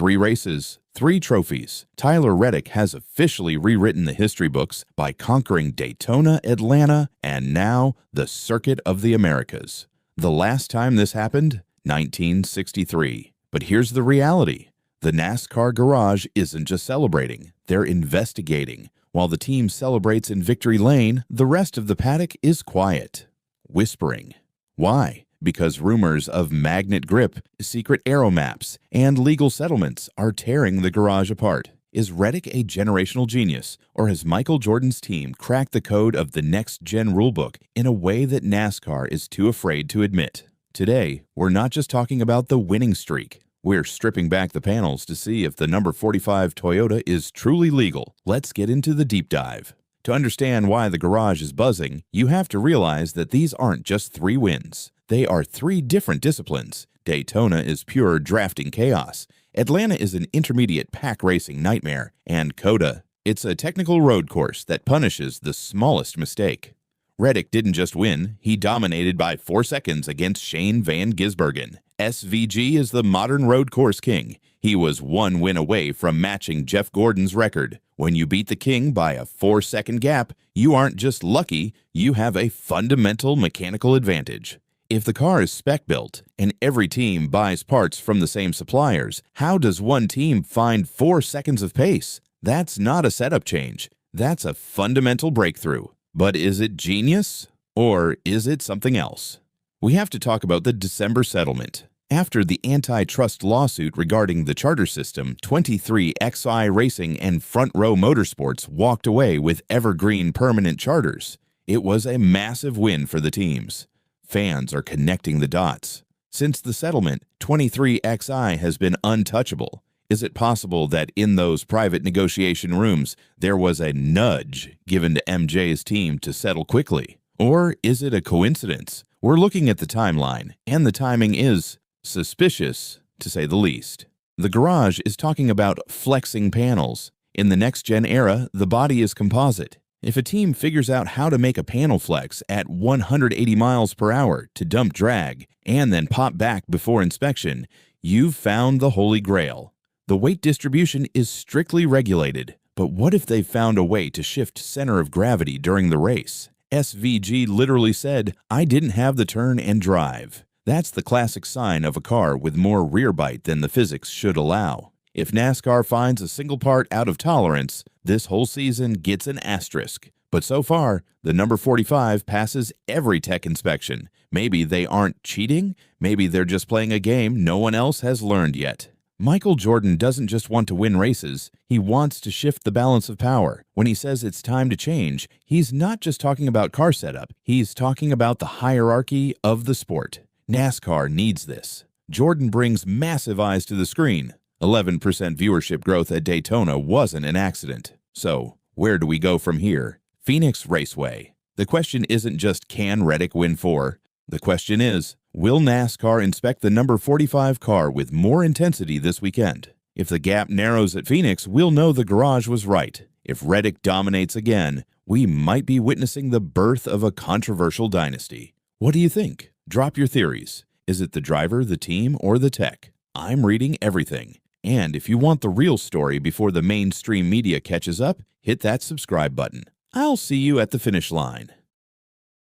3 races, 3 trophies. Tyler Reddick has officially rewritten the history books by conquering Daytona, Atlanta, and now the Circuit of the Americas. The last time this happened, 1963. But here's the reality. The NASCAR garage isn't just celebrating, they're investigating. While the team celebrates in victory lane, the rest of the paddock is quiet, whispering. Why? Because rumors of magnet grip, secret aero maps, and legal settlements are tearing the garage apart. Is Reddick a generational genius, or has Michael Jordan's team cracked the code of the next-gen rulebook in a way that NASCAR is too afraid to admit? Today, we're not just talking about the winning streak. We're stripping back the panels to see if the number 45 Toyota is truly legal. Let's get into the deep dive. To understand why the garage is buzzing, you have to realize that these aren't just 3 wins. They are 3 different disciplines. Daytona is pure drafting chaos. Atlanta is an intermediate pack racing nightmare. And COTA, it's a technical road course that punishes the smallest mistake. Reddick didn't just win, he dominated by 4 seconds against Shane van Gisbergen. SVG is the modern road course king. He was 1 win away from matching Jeff Gordon's record. When you beat the king by a 4-second gap, you aren't just lucky, you have a fundamental mechanical advantage. If the car is spec-built and every team buys parts from the same suppliers, how does one team find 4 seconds of pace? That's not a setup change. That's a fundamental breakthrough. But is it genius? Or is it something else? We have to talk about the December settlement. After the antitrust lawsuit regarding the charter system, 23XI Racing and Front Row Motorsports walked away with evergreen permanent charters. It was a massive win for the teams. Fans are connecting the dots. Since the settlement, 23XI has been untouchable. Is it possible that in those private negotiation rooms, there was a nudge given to MJ's team to settle quickly? Or is it a coincidence? We're looking at the timeline, and the timing is suspicious, to say the least. The garage is talking about flexing panels. In the next-gen era, the body is composite. If a team figures out how to make a panel flex at 180 miles per hour to dump drag and then pop back before inspection, you've found the holy grail. The weight distribution is strictly regulated, but what if they found a way to shift center of gravity during the race? SVG literally said, "I didn't have the turn and drive." That's the classic sign of a car with more rear bite than the physics should allow. If NASCAR finds a single part out of tolerance, this whole season gets an asterisk. But so far, the number 45 passes every tech inspection. Maybe they aren't cheating, maybe they're just playing a game no one else has learned yet. Michael Jordan doesn't just want to win races, he wants to shift the balance of power. When he says it's time to change, he's not just talking about car setup, he's talking about the hierarchy of the sport. NASCAR needs this. Jordan brings massive eyes to the screen. 11% viewership growth at Daytona wasn't an accident. So, where do we go from here? Phoenix Raceway. The question isn't just can Reddick win 4? The question is, will NASCAR inspect the number 45 car with more intensity this weekend? If the gap narrows at Phoenix, we'll know the garage was right. If Reddick dominates again, we might be witnessing the birth of a controversial dynasty. What do you think? Drop your theories. Is it the driver, the team, or the tech? I'm reading everything. And if you want the real story before the mainstream media catches up, hit that subscribe button. I'll see you at the finish line.